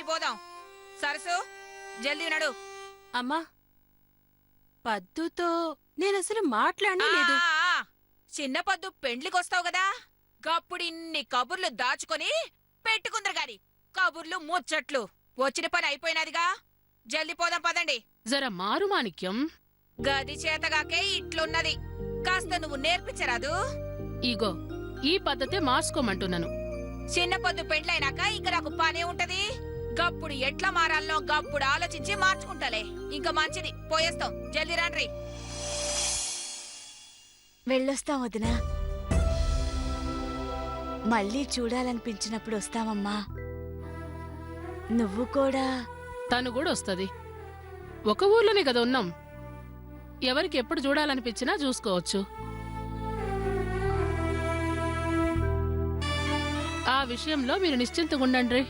పోదాం. సరసు జల్దీ నడు. అమ్మా, పద్దుతో నేనసలు మాట్లాడలేదు. చిన్న పద్దు పెండ్లికొస్తావు గదా, గప్పుడు ఇన్ని కబుర్లు దాచుకొని పెట్టుకుందరు గాని కబుర్లు ముచ్చట్లు. వచ్చిన పని అయిపోయినదిగా, జల్దీ పోదాం పదండి. జర మారు మాణిక్యం, గది చేతగాకే ఇట్లున్నది, కాస్త నువ్వు నేర్పించరాదు? ఇగో ఈ పద్ధతే మార్చుకోమంటున్నాను. చిన్న పొద్దు పెండ్లైనాక ఇంక నాకు పనే ఉంటది. గప్పుడు ఎట్లా మారాలనో గప్పుడు ఆలోచించి మార్చుకుంటాలే. ఇంకా మంచిది, పోయేస్తాం. జల్దీ రాండ్రి. వెళ్ళొస్తాం వదినా. మళ్ళీ చూడాలనిపించినప్పుడు వస్తామమ్మా. నువ్వు కూడా. తను కూడా వస్తుంది. ఒక ఊర్లోనే కదా ఉన్నాం, ఎవరికి ఎప్పుడు చూడాలనిపించినా చూసుకోవచ్చు. ఆ విషయంలో మీరు నిశ్చింతగా ఉండండి.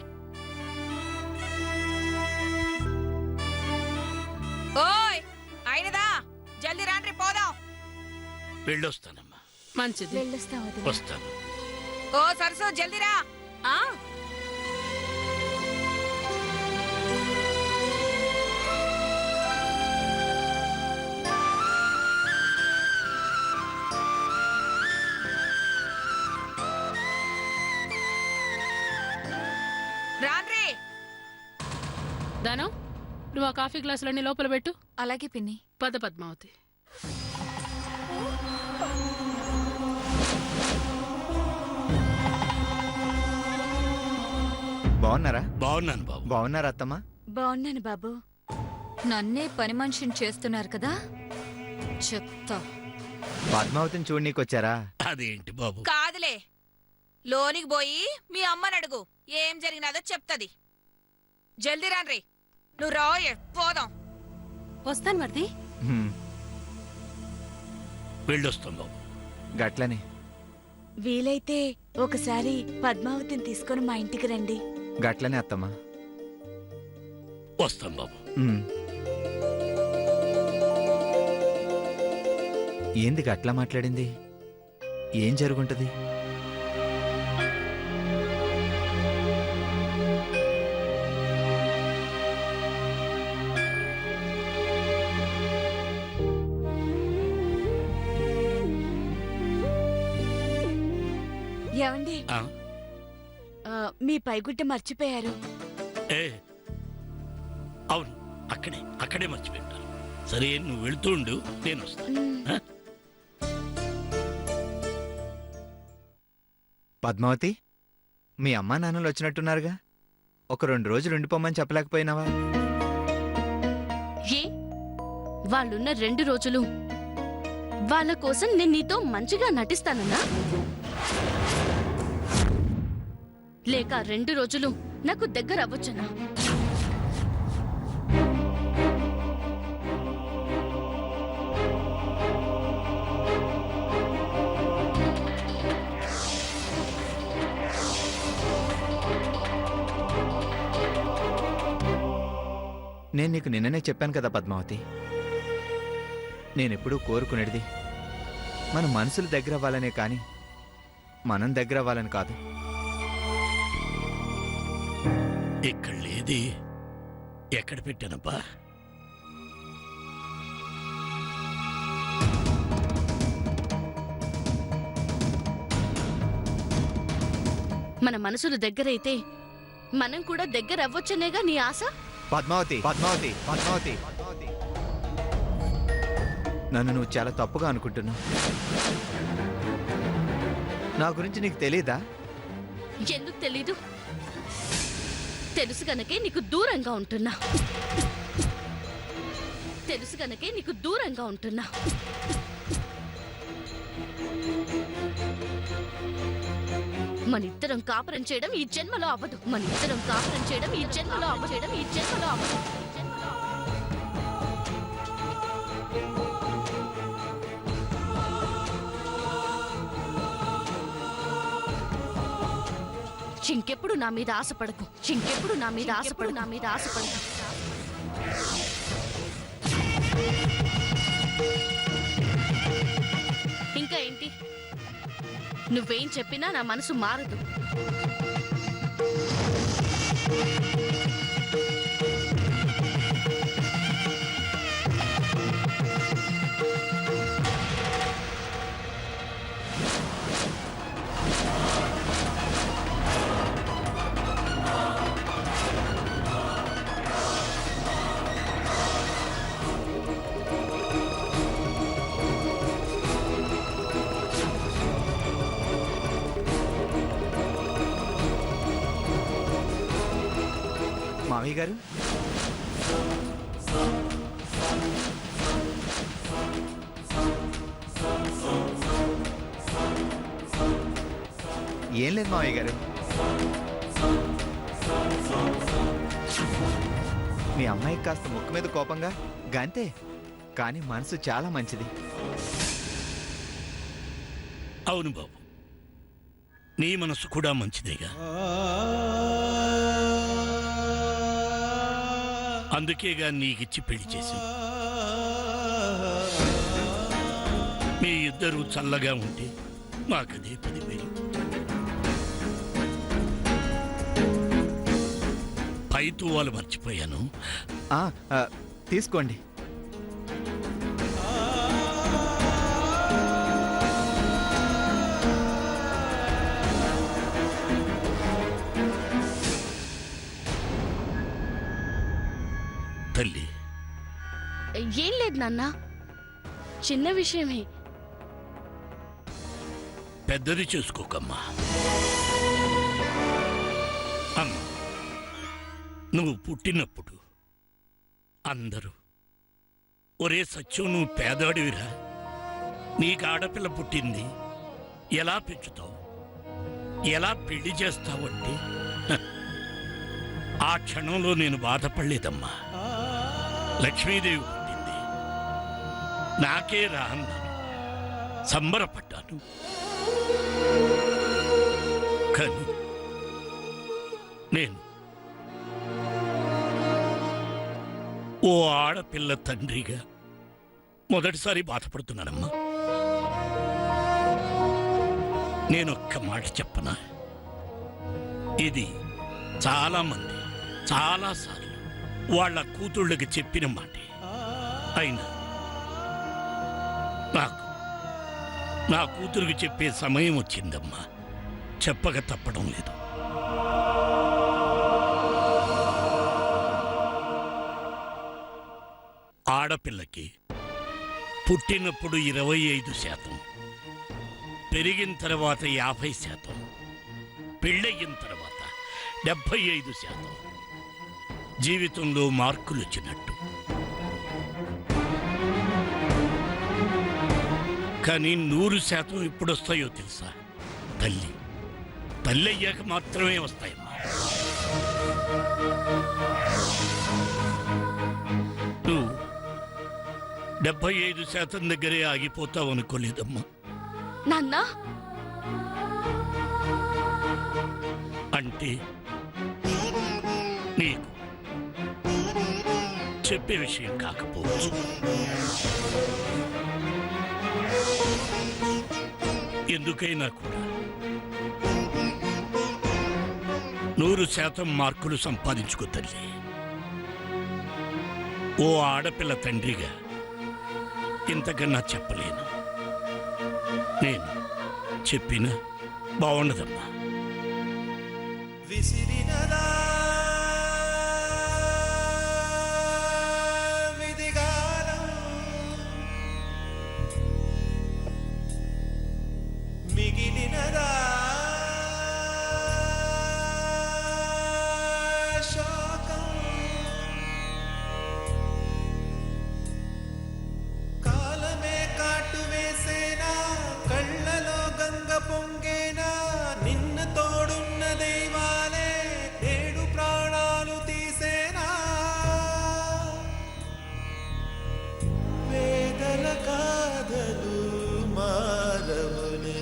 ఓయ్ అయినదా, జల్దీ రాండ్రి పోదాం. వెళ్ళొస్తానమ్మా. మంచిది, వెళ్ళొస్తాం వదినా. వస్తాను. ఓ సరసు జల్దీ రా. రాండ్రి. దానో, నువ్వు ఆ కాఫీ గ్లాసులన్నీ లోపల పెట్టు. అలాగే పిన్ని. పద పద్మావతి. బాగున్నారా? బాగున్నాను బాబు. బాగున్నారా అత్తమ్మా? బాగున్నాను బాబు. నన్నే పని మనిషిని చేస్తున్నారు కదా, చెప్తా. పద్మావతిని చూడనీకొచ్చారా? అదేంటి బాబు? కాదులే, లోనికి పోయి మీ అమ్మని అడుగు, ఏం జరిగినదో చెప్తది. జల్దీ రాండ్రి. నువ్వు రాయే, పోదాం. వస్తాను మరిది. హ్మ్, వెళ్ళొస్తాం బాబు. గట్లనే. వీలైతే ఒకసారి పద్మావతిని తీసుకొని మా ఇంటికి రండి. గట్లనే అత్తమ్మా. వస్తాం బాబు. హ్మ్. ఏంది గట్లా మాట్లాడింది? ఏం జరుగుంటది? ఏమండి, ఆ? మీ పైగుడ్డ మర్చిపోయారు. ఏ అవును, అక్కడే మర్చిపెట్టాను. సరే, నువ్వు వెళుతూ ఉండు, నేను వస్తాను. ఆ? పద్మావతి, మీ అమ్మా నాన్నలు వచ్చినట్టున్నారుగా, ఒక 2 రోజులు ఉండిపోమని చెప్పలేకపోయినావా? ఏ వాళ్ళున్న 2 రోజులు వాళ్ళ కోసం నేను నీతో మంచిగా నటిస్తానన్నా, లేక 2 రోజులు నాకు దగ్గర అవ్వచ్చనా? నేను నీకు నిన్ననే చెప్పాను కదా పద్మావతి, నేనెప్పుడూ కోరుకునేది మన మనసులు దగ్గర అవ్వాలనే కానీ మనం దగ్గర అవ్వాలని కాదు. ఇక్కడ లేది, ఎక్కడ పెట్టానబ్బా? మన మనసులు దగ్గరైతే మనం కూడా దగ్గర అవ్వచ్చనేగా నీ ఆశ? పద్మావతి, పద్మావతి, పద్మావతి, నన్ను నువ్వు చాలా తప్పుగా అనుకుంటున్నావు. నా గురించి నీకు తెలీదా? ఎందుకు తెలీదు? తెలుసు గనకే నీకు దూరంగా ఉంటున్నా. తెలుసు గనకే నీకు దూరంగా ఉంటున్నా. మనిద్దరం కాపురం చేయడం ఈ జన్మలో అవ్వదు. మనిద్దరం కాపురం చేయడం ఈ జన్మలో అవ్వడం ఈ జన్మలో అవ్వదు. ఇంకెప్పుడు నా మీద ఆశపడకు. ఇంకెప్పుడు నా మీద ఆశపడు. నా మీద ఆశపడకు. ఇంకా ఏంటి? నువ్వేం చెప్పినా నా మనసు మారదు. మావయ్య గారు? ఏం లేదు మావయ్య గారు. మీ అమ్మాయికి కాస్త ముక్కు మీద కోపంగా గంతే, కానీ మనసు చాలా మంచిది. అవును బాబు, నీ మనసు కూడా మంచిదేగా. అందుకేగా నీకిచ్చి పెళ్లి చేశాం. మీ ఇద్దరూ చల్లగా ఉంటే మాకదే 10,000. పై తువ్వాలు మర్చిపోయాను. ఆ, ఆ, తీసుకోండి. తల్లి, ఏం లేదు నాన్న, చిన్న విషయమే. పెద్దది చేసుకోకమ్మా. అమ్మా, నువ్వు పుట్టినప్పుడు అందరూ ఒరే సత్యం, నువ్వు పేదాడివిరా, నీకు ఆడపిల్ల పుట్టింది, ఎలా పెంచుతావు, ఎలా పెళ్లి చేస్తావంటే ఆ క్షణంలో నేను బాధపడలేదమ్మా. లక్ష్మీదేవి పుట్టింది, నాకే రా అన్నాను, సంబరపడ్డాను. కానీ నేను ఓ ఆడపిల్ల తండ్రిగా మొదటిసారి బాధపడుతున్నానమ్మా. నేనొక్క మాట చెప్పనా, ఇది చాలామంది చాలాసార్లు వాళ్ళ కూతుళ్ళకి చెప్పిన మాటే. అయినా నాకు నా కూతురికి చెప్పే సమయం వచ్చిందమ్మా. చెప్పక తప్పడం లేదు. ఆడపిల్లకి పుట్టినప్పుడు 25%, పెరిగిన తర్వాత 50%, పెళ్ళయిన తర్వాత 75%. జీవితంలో మార్కులు వచ్చినట్టు. కానీ 100% ఎప్పుడొస్తాయో తెలుసా తల్లి? తల్లి అయ్యాక మాత్రమే వస్తాయమ్మా. నువ్వు 75% దగ్గరే ఆగిపోతావు అనుకోలేదమ్మా. నాన్న, అంటే నీకు చెప్పే విషయం కాకపోవచ్చు. ఎందుకైనా కూడా 100% మార్కులు సంపాదించుకో తల్లి. ఓ ఆడపిల్ల తండ్రిగా ఇంతకన్నా చెప్పలేను. నేను చెప్పినా బాగుండదమ్మా. విసిరినదా విధిగానం, మిగిలినదా శోకం. కాలమే కాటు వేసేనా, కళ్ళలో గంగ పొంగేనా, నిన్న తోడున్న దైవాలే నేడు ప్రాణాలు తీసేనా. వేదన కాదలు మారవులే.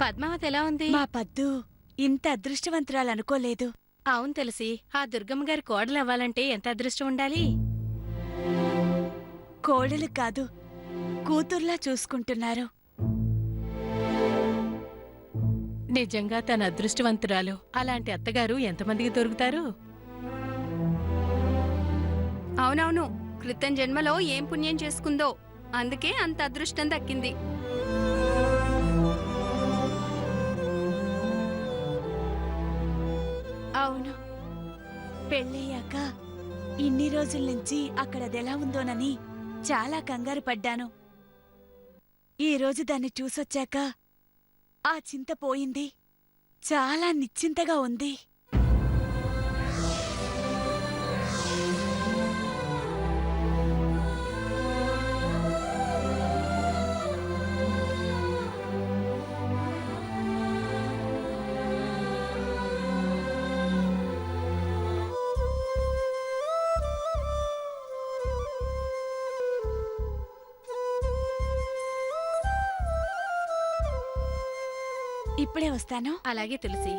పద్మావతి ఎలా ఉంది? మా పద్దు ఇంత అదృష్టవంతురాలు అనుకోలేదు. అవును తెలిసి ఆ దుర్గమ్మ గారి కోడలు అవ్వాలంటే ఎంత అదృష్టం ఉండాలి. కోడలు కాదు, కూతుర్లా చూసుకుంటున్నారు. నిజంగా తన అదృష్టవంతురాలు. అలాంటి అత్తగారు ఎంతమందికి దొరుకుతారు? అవునవును, క్రితం జన్మలో ఏం పుణ్యం చేసుకుందో అందుకే అంత అదృష్టం దక్కింది. అవును, పెళ్ళయ్యాక ఇన్ని రోజుల నుంచి అక్కడ అదెలా ఉందోనని చాలా కంగారు పడ్డాను. ఈ రోజు దాన్ని చూసొచ్చాక ఆ చింత పోయింది. చాలా నిశ్చింతగా ఉంది. ఇప్పుడే వస్తాను. అలాగే తులసి.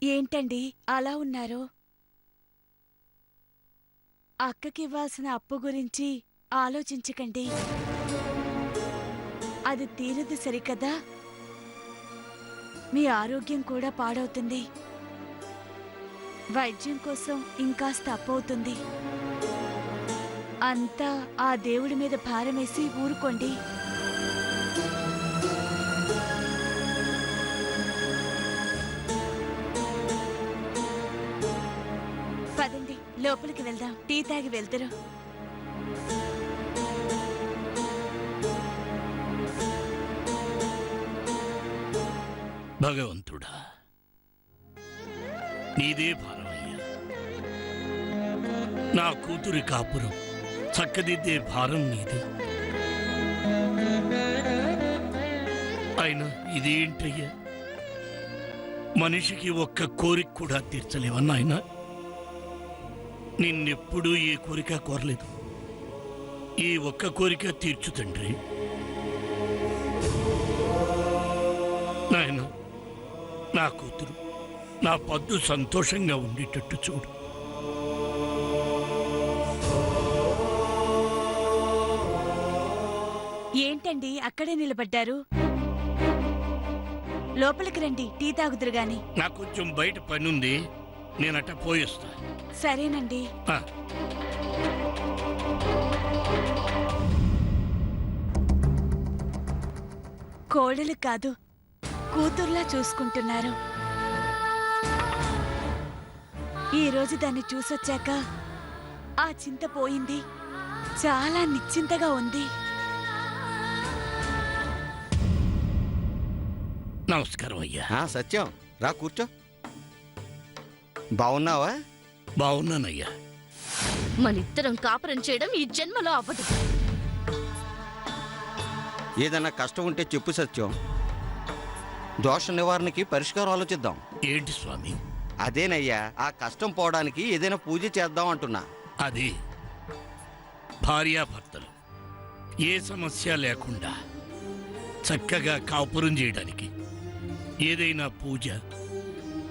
ఏంటండి అలా ఉన్నారు? అక్కకివ్వాల్సిన అప్పు గురించి ఆలోచించకండి. అది తీరదు సరికదా. మీ ఆరోగ్యం కూడా పాడవుతుంది. వైద్యం కోసం ఇంకాస్త అప్పవుతుంది. అంతా ఆ దేవుడి మీద భారమేసి ఊరుకోండి. పదండి, లోపలికి వెళ్దాం. టీ తాగి వెళ్తారు. భగవంతుడా, నీదే భారమయ్యా. నా కూతురి కాపురం చక్కదిద్దే భారం నీది. అయినా ఇదేంటయ్యా, మనిషికి ఒక్క కోరిక కూడా తీర్చలేవన్నా ఆయన. నిన్నెప్పుడూ ఏ కోరిక కోరలేదు. ఈ ఒక్క కోరిక తీర్చు తండ్రి. నాయన, నా కూతురు, నా పద్దు సంతోషంగా ఉండేటట్టు చూడు. ఏంటండి అక్కడే నిలబడ్డారు? లోపలికి రండి, టీ తాగుదురు గాని. నాకు కొంచెం బయట పనుంది, నేనట పోయేస్తా. సరేనండి. ఆ. కోడలు కాదు, కూతుర్లా చూసుకుంటున్నారు. ఈ రోజు దాన్ని చూసొచ్చాక ఆ చింత పోయింది. చాలా నిశ్చింతగా ఉంది. నమస్కారం అయ్యా. సత్యం, రా కూర్చో. బాగున్నావా? బాగున్నానయ్యా. మనిద్దరం కాపురం చేయడం ఈ జన్మలో అవ్వదు. ఏదన్నా కష్టం ఉంటే చెప్పు సత్యం. దోష నివారణకి పరిష్కారం ఆలోచిద్దాం. ఏంటి స్వామి? అదేనయ్యా, ఆ కష్టం పోవడానికి ఏదైనా పూజ చేద్దాం అంటున్నా. అది భార్యాభర్తలు ఏ సమస్య లేకుండా చక్కగా కాపురం చేయడానికి ఏదైనా పూజ,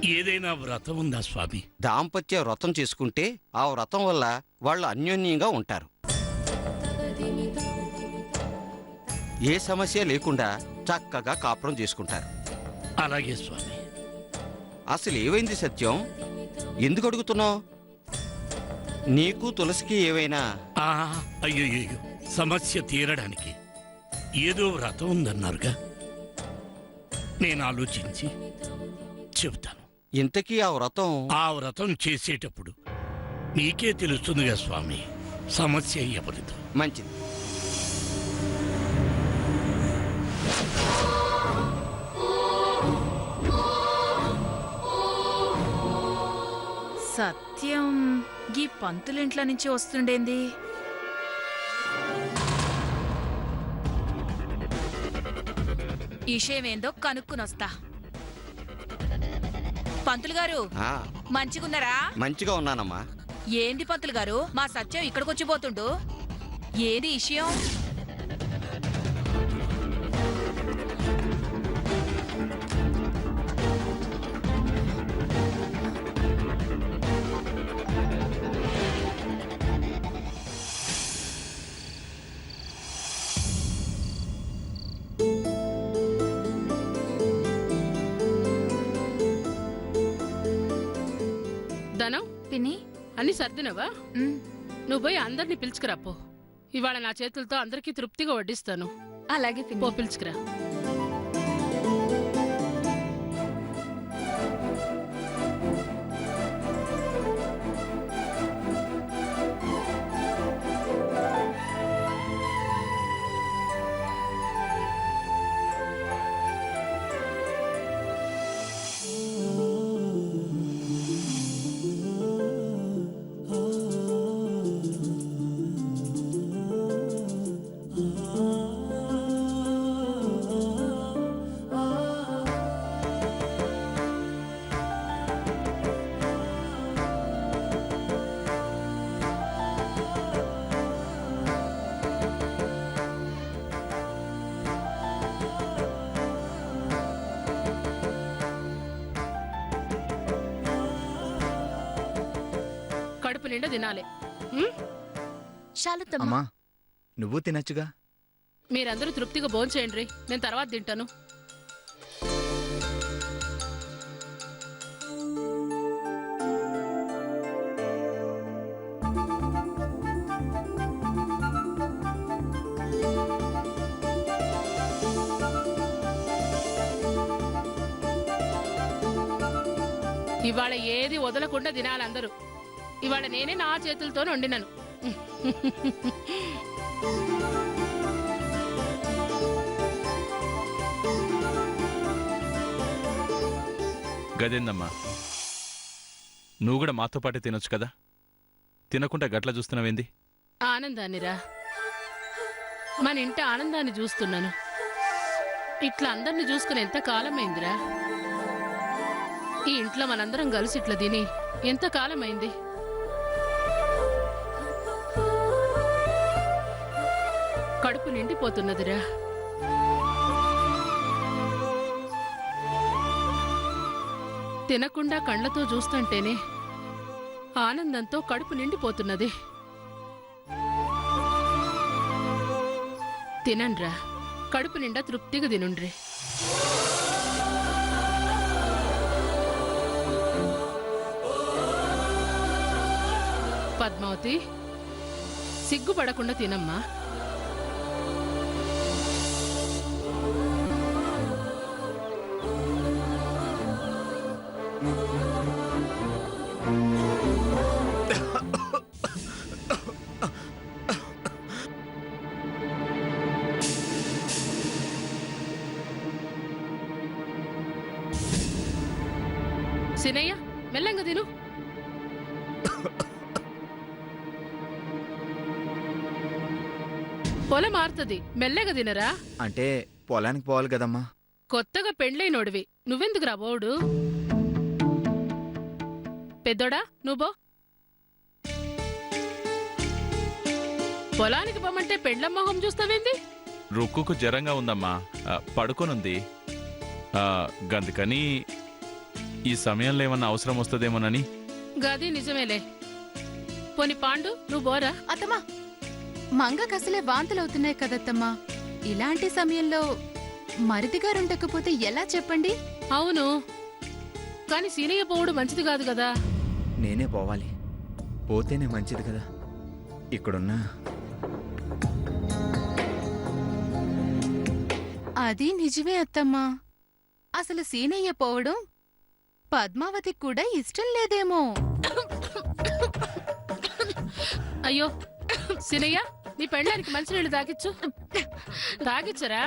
ఏదైనా వ్రతం ఉందా స్వామి? దాంపత్య వ్రతం చేసుకుంటే ఆ వ్రతం వల్ల వాళ్ళు అన్యోన్యంగా ఉంటారు. ఏ సమస్య లేకుండా చక్కగా కాపురం చేసుకుంటారు. అలాగే స్వామి. అసలు ఏమైంది సత్యం? ఎందుకు అడుగుతున్నావు? నీకు తులసికి ఏవైనా? అయ్యో, సమస్య తీరడానికి ఏదో వ్రతం ఉందన్నారుగా, నేను ఆలోచించి చెబుతాను. ఇంతకీ ఆ వ్రతం చేసేటప్పుడు నీకే తెలుస్తుందిగా స్వామి సమస్య ఎవరిదో. మంచిది. సత్యం ఈ పంతులింట్లో నుంచి వస్తుండేంది? విషయమేందో కనుక్కునొస్తా. పంతులు గారు, ఆ, మంచిగున్నారా? మంచిగా ఉన్నానమ్మా. ఏంది పంతులు గారు, మా సత్యం ఇక్కడికొచ్చిపోతుండు? ఏది విషయం? ధనం పిన్ని అన్ని సర్దినవా? ఉమ్, నువ్వు పోయి అందరినీ పిలుచుకురాపో. ఇవాళ నా చేతులతో అందరికీ తృప్తిగా వడ్డిస్తాను. అలాగే పో పిన్ని. పిలుచుకురా. కడుపు నిండా తినాలి. ఉమ్? శాలతమ్మ అమ్మా నువ్వు తినచ్చుగా. మీరందరూ తృప్తిగా భోంచేయండి, నేను తర్వాత తింటాను. ఇవాళ ఏది వదలకుండా తినాలి అందరూ. ఇవాళ నేనే నా చేతులతో వండినాను. గదేందమ్మా, నువ్వు కూడా మాతో పాటే తినొచ్చు కదా, తినకుండా గట్ల చూస్తున్నావేంది? ఆనందాన్నిరా, మన ఇంటి ఆనందాన్ని చూస్తున్నాను. ఇట్లా అందరిని చూసుకుని ఎంత కాలమైందిరా. ఈ ఇంట్లో మనందరం కలిసి ఇట్లా తిని ఎంత కాలమైంది. కడుపు నిండిపోతున్నదిరా. తినకుండా కళ్ళతో చూస్తుంటేనే ఆనందంతో కడుపు నిండిపోతున్నది. తినండ్రా, కడుపు నిండా తృప్తిగా తినుండ్రి. పద్మావతి, సిగ్గుపడకుండా తినమ్మా. సినయ్య, మెల్లంగా తిను. పొలం మారుతుంది, మెల్లగా తినరా. అంటే పొలానికి పోవాలి కదమ్మా. కొత్తగా పెండ్లైనోడివి, నువ్వెందుకు రా బోడు? పెద్దోడా నువ్వో. పొలానికి పోమంటే పెండ్ల మొహం చూస్తావేంది? రుక్కుకు జ్వరంగా ఉందమ్మా, పడుకొనుంది. గందుకని ఈ సమయంలో ఏమన్నా అవసరం వస్తుందేమోనని. గది నిజమేలే. పోని పాండు, నువ్వు బోరా. అత్తమ్మా, మంగకు అసలే వాంతులవుతున్నాయి కదత్తమ్మా. ఇలాంటి సమయంలో మరిదిగారుండకపోతే ఎలా చెప్పండి? అవును, కాని సీనయ్య పోవుడు మంచిది కాదు కదా. నేనే పోవాలి, పోతేనే మంచిది కదా. ఇక్కడున్నా అది నిజమే అత్తమ్మా. అసలు సీనయ్య పోవడం పద్మావతికి కూడా ఇష్టం లేదేమో. అయ్యో సీనయ్య, నీ పెళ్ళానికి మంచినీళ్ళు తాగిచ్చు. తాగిచ్చరా?